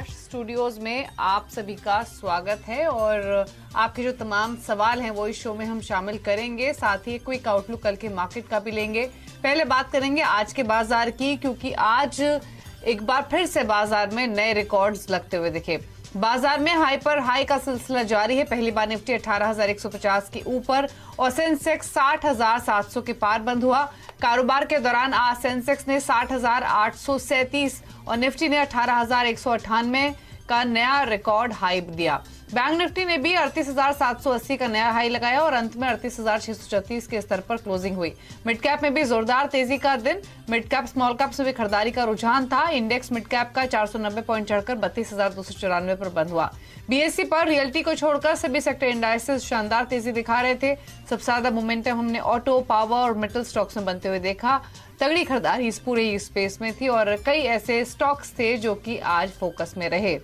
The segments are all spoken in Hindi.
फ्लैश स्टूडियोज में आप सभी का स्वागत है और आपके जो तमाम सवाल हैं वो इस शो में हम शामिल करेंगे। साथ ही क्विक आउटलुक कल के मार्केट का भी लेंगे। पहले बात करेंगे आज के बाजार की, क्योंकि आज एक बार फिर से बाजार में नए रिकॉर्ड्स लगते हुए दिखे। बाजार में हाई पर हाई का सिलसिला जारी है। पहली बार निफ्टी 18,150 के ऊपर और सेंसेक्स 60,700 के पार बंद हुआ। कारोबार के दौरान आज सेंसेक्स ने 60,837 और निफ्टी ने 18,198 का नया रिकॉर्ड हाई दिया। बैंक निफ्टी ने भी 38,780 का नया हाई लगाया और अंत में 38,636 के स्तर पर क्लोजिंग हुई। मिड कैप में भी जोरदार तेजी का दिन। मिड कैप स्मॉल कैप में भी खरीदारी का रुझान था। इंडेक्स मिड कैप का 490 पॉइंट चढ़कर 32,294 पर बंद हुआ। बीएसई पर रियल्टी को छोड़कर सभी सेक्टर इंडाइसेस शानदार तेजी दिखा रहे थे। सबसे ज्यादा मोमेंटम हमने ऑटो, पावर और मेटल स्टॉक्स में बनते हुए देखा। तगड़ी खरीदारी इस पूरे स्पेस में थी और कई ऐसे स्टॉक्स थे जो कि आज फोकस में रहे।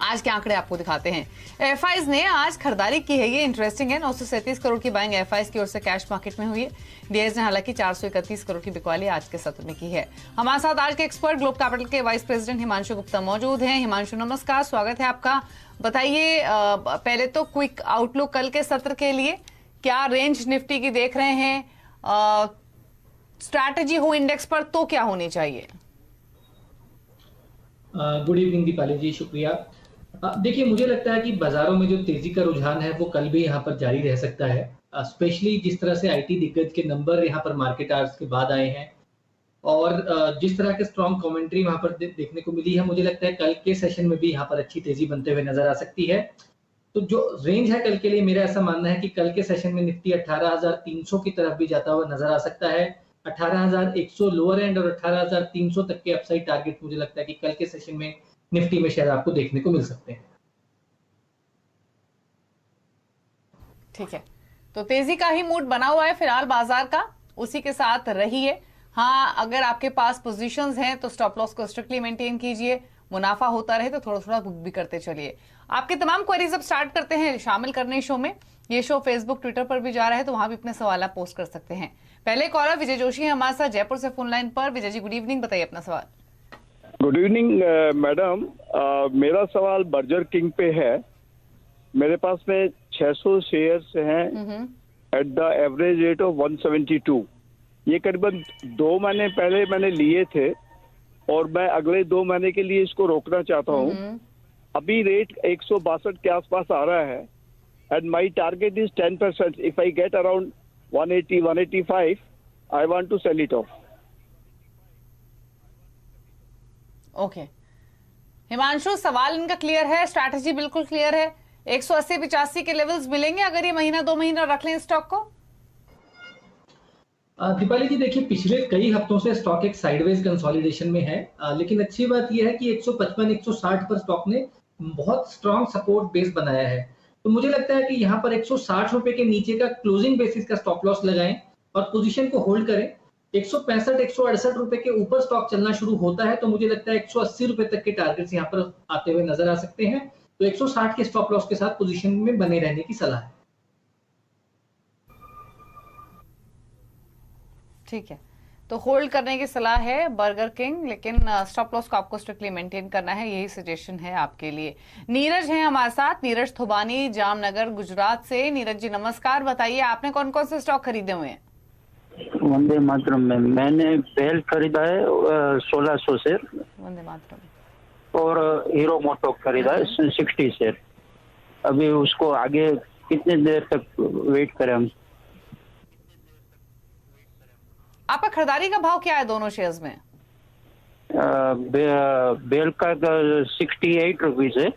आज के आंकड़े आपको दिखाते हैं। एफआईज ने आज खरीदारी की है, ये इंटरेस्टिंग है। 937 करोड़ की बाइंग एफआईज की ओर से कैश मार्केट में हुई है। डीएस ने हालांकि 431 करोड़ की बिकवाली आज के सत्र में की है। हमारे साथ आज के एक्सपर्ट ग्लोब कैपिटल के वाइस प्रेसिडेंट हिमांशु गुप्ता मौजूद हैं। हिमांशु नमस्कार, स्वागत है आपका। बताइए पहले तो क्विक आउटलुक कल के सत्र के लिए, क्या रेंज निफ्टी की देख रहे हैं? स्ट्रैटेजी हो इंडेक्स पर तो क्या होनी चाहिए? गुड इवनिंग दीपाली जी, शुक्रिया। देखिए, मुझे लगता है कि बाजारों में जो तेजी का रुझान है वो कल भी यहाँ पर जारी रह सकता है। स्पेशली जिस तरह से आईटी दिग्गज के नंबर यहाँ पर मार्केट आवर्स के बाद आए हैं और जिस तरह के स्ट्रॉन्ग कमेंट्री वहां पर देखने को मिली है, मुझे लगता है कल के सेशन में भी यहाँ पर अच्छी तेजी बनते हुए नजर आ सकती है। तो जो रेंज है कल के लिए, मेरा ऐसा मानना है कि कल के सेशन में निफ्टी 18,300 की तरफ भी जाता हुआ नजर आ सकता है। 18,100 लोअर एंड और 18,300 तक के अपसाइड टारगेट मुझे लगता है कि कल के सेशन में निफ्टी में शायद आपको देखने को मिल सकते हैं। ठीक है, तो तेजी का ही मूड बना हुआ है फिलहाल बाजार का, उसी के साथ रहिए। हाँ, अगर आपके पास पोजीशंस हैं तो स्टॉप लॉस को स्ट्रिक्टली मेंटेन कीजिए। मुनाफा होता रहे तो थोड़ा थोड़ा बुक भी करते चलिए। आपके तमाम क्वेरीज अब स्टार्ट करते हैं शामिल करने शो में। ये शो फेसबुक, ट्विटर पर भी जा रहा है, तो वहां भी अपने सवाल आप पोस्ट कर सकते हैं। पहले कॉलर विजय जोशी है हमारे साथ जयपुर से फोन लाइन पर। विजय जी, गुड इवनिंग, बताइए अपना सवाल। गुड इवनिंग मैडम, मेरा सवाल बर्गर किंग पे है। मेरे पास में 600 शेयर्स हैं at the average rate of 172। ये करीबन 2 महीने पहले मैंने लिए थे और मैं अगले 2 महीने के लिए इसको रोकना चाहता हूँ। अभी रेट 162 के आसपास आ रहा है and my target is 10%। If I get around 180, 185, I want to sell it off. Okay Himanshu, सवाल इनका क्लियर है, स्ट्रैटेजी बिल्कुल क्लियर है। 180-85 के लेवल्स मिलेंगे अगर ये महीना 2 महीना रख लें स्टॉक को। दीपाली जी, देखिए, पिछले कई हफ्तों से स्टॉक एक साइडवेज कंसोलिडेशन में है, लेकिन अच्छी बात यह है कि 155-160 पर स्टॉक ने बहुत स्ट्रॉन्ग सपोर्ट बेस बनाया है। तो मुझे लगता है कि यहाँ पर 160 रुपए के नीचे का क्लोजिंग बेसिस का स्टॉप लॉस लगाएं और पोजीशन को होल्ड करें। 165-168 रुपए के ऊपर स्टॉक चलना शुरू होता है तो मुझे लगता है 180 रुपए तक के टारगेट्स यहाँ पर आते हुए नजर आ सकते हैं। तो 160 के स्टॉप लॉस के साथ पोजीशन में बने रहने की सलाह है। ठीक है, तो होल्ड करने की सलाह है बर्गर किंग, लेकिन स्टॉप लॉस को आपको स्ट्रिक्टली मेंटेन करना है, यही सजेशन है आपके लिए। नीरज है हमारे साथ, नीरज थोबानी, जामनगर, गुजरात से। नीरज जी नमस्कार, बताइए आपने कौन कौन से स्टॉक खरीदे हुए हैं? वंदे मातरम में मैंने बेल खरीदा है 1600 शेयर, वंदे मातरम, और हीरो मोटो खरीदा है 60 शेयर। अभी उसको आगे कितने देर तक वेट करें हम? आपका खरीदारी का भाव क्या है दोनों शेयर्स में? बेल का 68 रुपीज है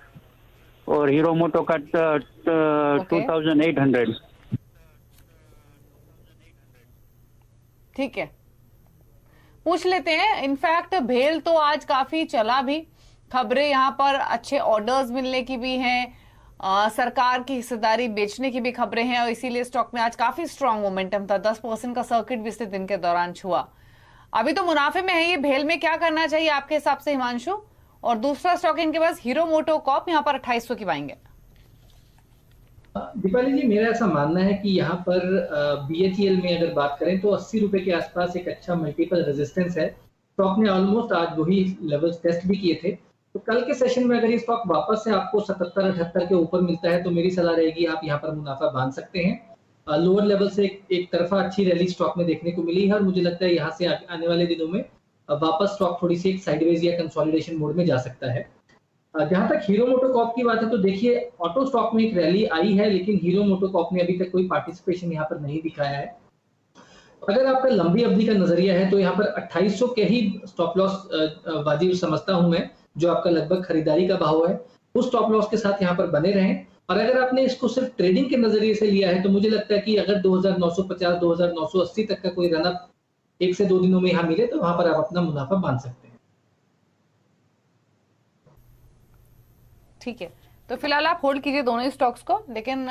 और हीरो मोटो का 2800। ठीक है, पूछ लेते हैं। इनफैक्ट भेल तो आज काफी चला भी, खबरें यहाँ पर अच्छे ऑर्डर्स मिलने की भी हैं, सरकार की हिस्सेदारी बेचने की भी खबरें हैं और इसीलिए स्टॉक में आज काफी स्ट्रांग मोमेंटम था। 10% का सर्किट भी इस दिन के दौरान छुआ। अभी तो मुनाफे में है ये भेल, में क्या करना चाहिए आपके हिसाब से हिमांशु? और दूसरा स्टॉक इनके पास हीरो मोटो कॉप, यहाँ पर 2800 की पाएंगे। दीपाली जी, मेरा ऐसा मानना है कि यहाँ पर बीएचईएल में अगर बात करें तो 80 रुपए के आसपास एक अच्छा मल्टीपल रेजिस्टेंस है। स्टॉक ने ऑलमोस्ट आज वही लेवल्स टेस्ट भी किए थे। तो कल के सेशन में अगर ये स्टॉक वापस से आपको 77-78 के ऊपर मिलता है तो मेरी सलाह रहेगी आप यहाँ पर मुनाफा बांध सकते हैं। लोअर लेवल से एक तरफा अच्छी रैली स्टॉक में देखने को मिली है और मुझे लगता है यहाँ से आने वाले दिनों में वापस स्टॉक थोड़ी सी एक साइडवेज या कंसोलिडेशन मोड में जा सकता है। जहां तक हीरो मोटोकॉर्प की बात है तो देखिए ऑटो स्टॉक में एक रैली आई है, लेकिन हीरो मोटोकॉर्प ने अभी तक कोई पार्टिसिपेशन यहाँ पर नहीं दिखाया है। अगर आपका लंबी अवधि का नजरिया है तो यहाँ पर 2800 के ही स्टॉप लॉस वाजिब समझता हूं मैं, जो आपका लगभग खरीदारी का भाव है उस स्टॉप लॉस के साथ यहाँ पर बने रहें। और अगर आपने इसको सिर्फ ट्रेडिंग के नजरिए से लिया है तो मुझे लगता है कि अगर 2950 2980 तक का कोई रनअप 1 से 2 दिनों में यहाँ मिले तो वहां पर आप अपना मुनाफा बांध सकते हैं। ठीक है, तो फिलहाल आप होल्ड कीजिए दोनों ही स्टॉक्स को, लेकिन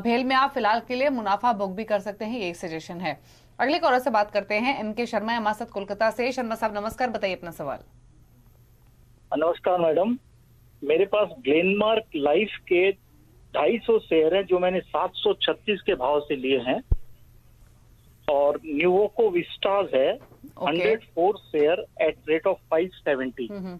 भेल में आप फिलहाल के लिए मुनाफा बुक भी कर सकते हैं, ये सजेशन है। अगले कॉलर से बात करते हैं, MK शर्मा हमारे साथ कोलकाता से। शर्मा साहब नमस्कार, बताइए अपना सवाल। नमस्कार मैडम, मेरे पास ग्लेनमार्क लाइफ के 250 शेयर है जो मैंने 736 के भाव से लिए हैं, और न्यूवोको विस्टास है 104 शेयर एट रेट ऑफ 570।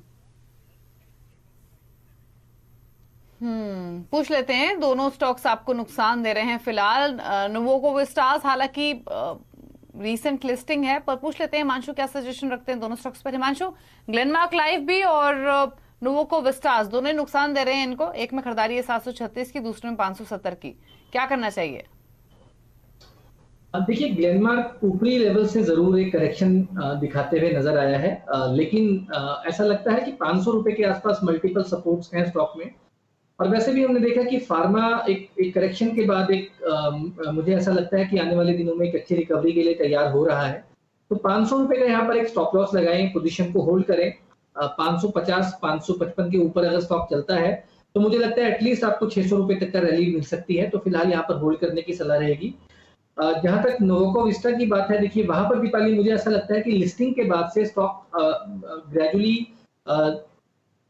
पूछ लेते हैं, दोनों स्टॉक्स आपको नुकसान दे रहे हैं फिलहाल। न्यूवोको विस्टास हालांकि रीसेंट लिस्टिंग है, पर पूछ लेते हैं हिमांशु क्या सजेशन रखते हैं दोनों स्टॉक्स पर। हिमांशु, ग्लेनमार्क लाइफ भी और न्यूवोको विस्टास दोनों ही नुकसान दे रहे हैं इनको, एक में खरीदारी है 736 की, दूसरे में 570 की, क्या करना चाहिए? देखिए ग्लेनमार्क ऊपरी लेवल से जरूर एक करेक्शन दिखाते हुए नजर आया है, लेकिन ऐसा लगता है कि 500 रुपए के आसपास मल्टीपल सपोर्ट्स हैं स्टॉक में। और वैसे भी हमने देखा कि फार्मा एक करेक्शन के बाद मुझे ऐसा लगता है कि आने वाले दिनों में एक अच्छी रिकवरी के लिए तैयार हो रहा है। तो 500 रुपए का यहाँ पर एक स्टॉप लॉस लगाएं, पोजीशन को होल्ड करें। 550 555 के ऊपर अगर स्टॉक चलता है तो मुझे लगता है एटलीस्ट आपको 600 रुपए तक का रैली मिल सकती है, तो फिलहाल यहाँ पर होल्ड करने की सलाह रहेगी। जहां तक नोवोको विस्टा की बात है, देखिए वहां पर दीपाली मुझे ऐसा लगता है कि लिस्टिंग के बाद से स्टॉक ग्रेजुअली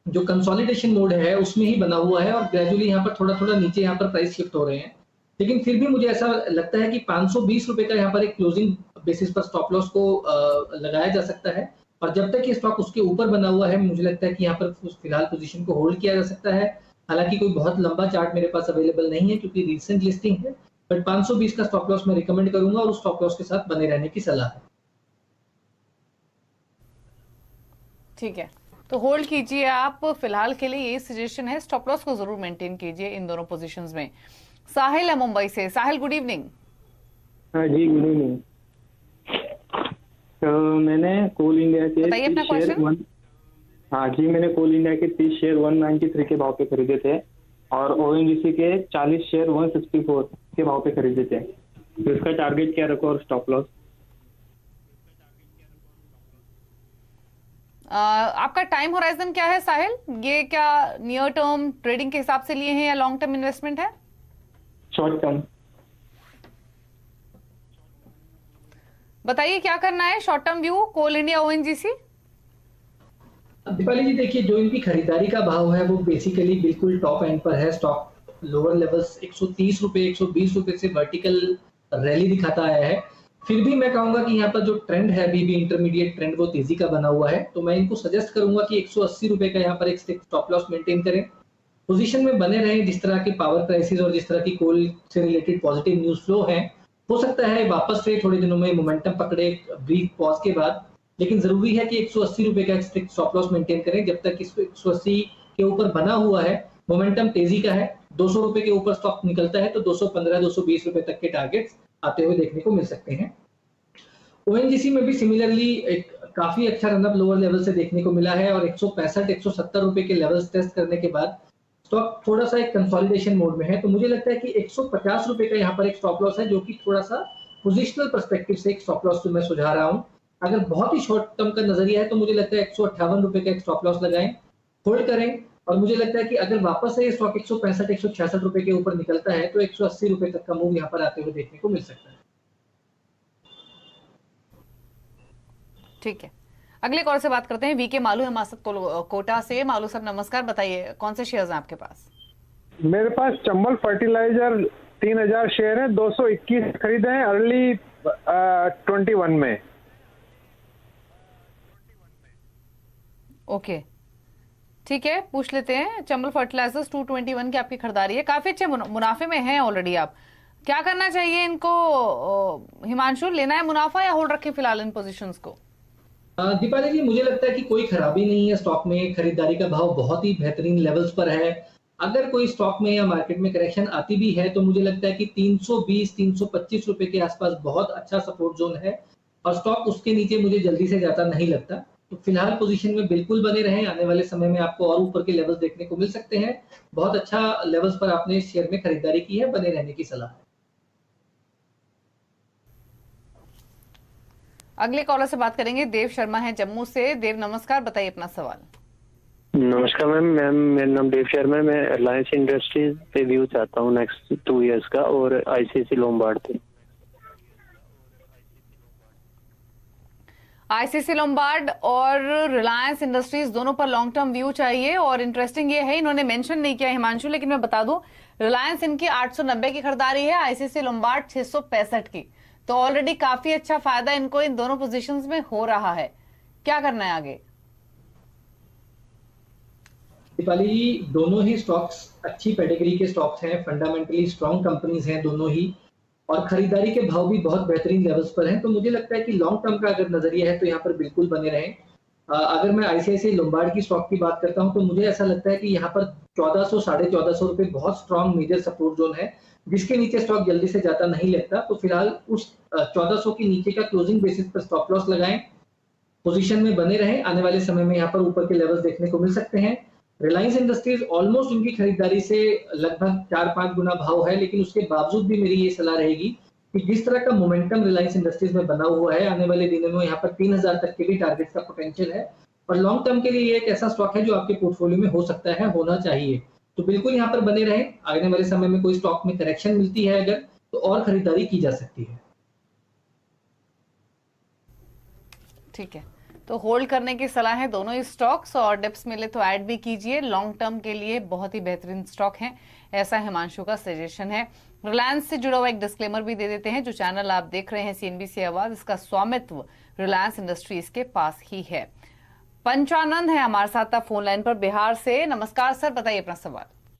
जो कंसोलिडेशन मोड है उसमें ही बना हुआ है और ग्रेजुअली यहाँ पर थोड़ा थोड़ा नीचे यहाँ पर प्राइस शिफ्ट हो रहे हैं। लेकिन फिर भी मुझे ऐसा लगता है कि 520 रुपए का यहाँ पर एक क्लोजिंग बेसिस पर स्टॉप लॉस को लगाया जा सकता है, और जब तक ये स्टॉक उसके ऊपर बना हुआ है मुझे लगता है कि यहाँ पर फिलहाल पोजीशन को होल्ड किया जा सकता है। हालांकि कोई बहुत लंबा चार्ट मेरे पास अवेलेबल नहीं है क्योंकि रिसेंट लिस्टिंग है, बट 520 का स्टॉप लॉस मैं रिकमेंड करूंगा और उस स्टॉप लॉस के साथ बने रहने की सलाह है। ठीक है, तो होल्ड कीजिए आप फिलहाल के लिए, ये सजेशन है। स्टॉप लॉस को जरूर मेंटेन कीजिए इन दोनों पोजीशंस में। साहिल है मुंबई से। साहिल, गुड इवनिंग। हाँ जी, गुड इवनिंग। तो मैंने कोल इंडिया के बताइए अपना क्वेश्चन। हाँ जी, मैंने कोल इंडिया के 30 शेयर 193 के भाव पे खरीदे थे और ONGC के 40 शेयर 164 के भाव पे खरीदे थे। तो इसका टारगेट क्या रखो और स्टॉप लॉस? आपका टाइम होराइजन क्या है साहिल? ये क्या नियर टर्म ट्रेडिंग के हिसाब से लिए हैं या लॉन्ग टर्म इन्वेस्टमेंट है? Short term. बताइए क्या करना है शॉर्ट टर्म व्यू कोल इंडिया ONGC? दीपाली जी देखिए, जो इनकी खरीदारी का भाव है वो बेसिकली बिल्कुल टॉप एंड पर है। स्टॉक लोअर लेवल्स 130 रुपए 120 रुपए से वर्टिकल रैली दिखाता आया है। फिर भी मैं कहूंगा कि यहाँ पर जो ट्रेंड है अभी भी इंटरमीडिएट ट्रेंड वो तेजी का बना हुआ है, तो मैं इनको सजेस्ट करूंगा कि 180 रुपए का यहाँ पर एक स्टॉप लॉस मेंटेन करें, पोजीशन में बने रहें। जिस तरह के पावर क्राइसिस और जिस तरह की कोल से रिलेटेड पॉजिटिव न्यूज फ्लो है, हो सकता है वापस से थोड़े दिनों में मोमेंटम पकड़े ब्रीफ पॉज के बाद, लेकिन जरूरी है कि 180 रुपए का एक स्टॉप लॉस मेंटेन करें। जब तक इसको 180 के ऊपर बना हुआ है, मोमेंटम तेजी का है, 200 रुपए के ऊपर स्टॉक निकलता है तो 215 220 रुपए तक के टारगेट्स आते हुए देखने को मिल सकते हैं। ONGC में भी सिमिलरली एक काफी अच्छा रनअप लोअर लेवल से देखने को मिला है और 165 170 रुपए के लेवल्स टेस्ट करने के बाद स्टॉक थोड़ा सा एक कंसोलिडेशन मोड में है। तो मुझे लगता है कि 150 रुपए का यहाँ पर एक स्टॉप लॉस है, जो कि थोड़ा सा पोजिशनल पर्सपेक्टिव से एक स्टॉप लॉस मैं सुझा रहा हूँ। अगर बहुत ही शॉर्ट टर्म का नजरिया है तो मुझे लगता है 158 रुपए का एक स्टॉप लॉस लगाएं, होल्ड करें, और मुझे लगता है कि अगर वापस से ये स्टॉक 165 166 रुपए के ऊपर निकलता है तो 180 रुपए तक का मूव यहाँ पर आते हुए देखने को मिल सकता है। ठीक है, अगले कॉल से बात करते हैं। VK मालू है हमारे कोटा से। मालू साहब नमस्कार, बताइए कौन से शेयर्स हैं आपके पास? मेरे पास चंबल फर्टिलाइजर 3000 शेयर है, 221 खरीदे हैं अर्ली 21 में। ओके, ठीक है, पूछ लेते हैं। चंबल फर्टिलाइजर्स 221 की आपकी खरीदारी है, काफी अच्छे मुनाफे में है ऑलरेडी आप। क्या करना चाहिए इनको हिमांशु? लेना है मुनाफा या होल्ड रखें फिलहाल इन पोजीशंस को? दीपाली जी, मुझे लगता है कि कोई खराबी नहीं है स्टॉक में। खरीदारी का भाव बहुत ही बेहतरीन लेवल्स पर है। अगर कोई स्टॉक में या मार्केट में करेक्शन आती भी है तो मुझे लगता है कि 320-325 रुपए के आसपास बहुत अच्छा सपोर्ट जोन है और स्टॉक उसके नीचे मुझे जल्दी से जाता नहीं लगता। तो फिलहाल पोजीशन में बिल्कुल बने रहें। आने वाले समय में आपको और ऊपर के लेवल्स देखने को मिल सकते हैं। बहुत अच्छा लेवल्स पर आपने शेयर में खरीदारी की है, बने रहने की सलाह है। अगले कॉलर से बात करेंगे। देव शर्मा है जम्मू से। देव नमस्कार, बताइए अपना सवाल। नमस्कार मैम, मेरा नाम देव शर्मा है। मैं रिलायंस इंडस्ट्रीज पे व्यू चाहता हूँ नेक्स्ट 2 इयर्स का, और आईसीआईसी लोम्बार्ड पे। आईसीआईसी लोम्बार्ड और रिलायंस इंडस्ट्रीज दोनों पर लॉन्ग टर्म व्यू चाहिए। और इंटरेस्टिंग ये है, इन्होंने मेंशन नहीं किया हिमांशु, लेकिन मैं बता दूं, रिलायंस इनकी 890 की खरीदारी है, आईसीआईसी लोम्बार्ड 665 की। तो ऑलरेडी काफी अच्छा फायदा इनको इन दोनों पोजीशंस में हो रहा है। क्या करना है आगे? दीपाली जी, दोनों ही स्टॉक्स अच्छी पेडिग्री के स्टॉक्स हैं, फंडामेंटली स्ट्रॉन्ग कंपनीज हैं दोनों ही, और खरीदारी के भाव भी बहुत बेहतरीन लेवल्स पर हैं। तो मुझे लगता है कि लॉन्ग टर्म का अगर नजरिया है तो यहाँ पर बिल्कुल बने रहें। अगर मैं आईसीआईसीआई लोम्बार्ड की स्टॉक की बात करता हूँ तो मुझे ऐसा लगता है कि यहाँ पर 1400 1450 रुपए बहुत स्ट्रॉन्ग मेजर सपोर्ट जोन है, जिसके नीचे स्टॉक जल्दी से जाता नहीं लगता। तो फिलहाल उस 1400 के नीचे का क्लोजिंग बेसिस पर स्टॉप लॉस लगाएं, पोजीशन में बने रहें। आने वाले समय में यहाँ पर ऊपर के लेवल्स देखने को मिल सकते हैं। रिलायंस इंडस्ट्रीज ऑलमोस्ट उनकी खरीदारी से लगभग 4-5 गुना भाव है, लेकिन उसके बावजूद भी मेरी ये सलाह रहेगी कि जिस तरह का मोमेंटम रिलायंस इंडस्ट्रीज में बना हुआ है, आने वाले दिनों में यहाँ पर 3000 तक के भी टारगेट का पोटेंशियल है। और लॉन्ग टर्म के लिए ये एक ऐसा स्टॉक है जो आपके पोर्टफोलियो में हो सकता है, होना चाहिए। तो बिल्कुल यहाँ पर बने रहें। आने वाले समय में कोई स्टॉक में करेक्शन मिलती है अगर, तो और खरीदारी की जा सकती है। ठीक है, तो होल्ड करने की सलाह है दोनों ही स्टॉक्स, और डिप्स मिले तो ऐड भी कीजिए। लॉन्ग टर्म के लिए बहुत ही बेहतरीन स्टॉक है, ऐसा हिमांशु का सजेशन है। रिलायंस से जुड़ा हुआ एक डिस्क्लेमर भी दे देते हैं। जो चैनल आप देख रहे हैं सीएनबीसी आवाज, इसका स्वामित्व रिलायंस इंडस्ट्रीज के पास ही है। पंचानंद है हमारे साथ फोन लाइन पर बिहार से। नमस्कार सर, बताइए अपना सवाल।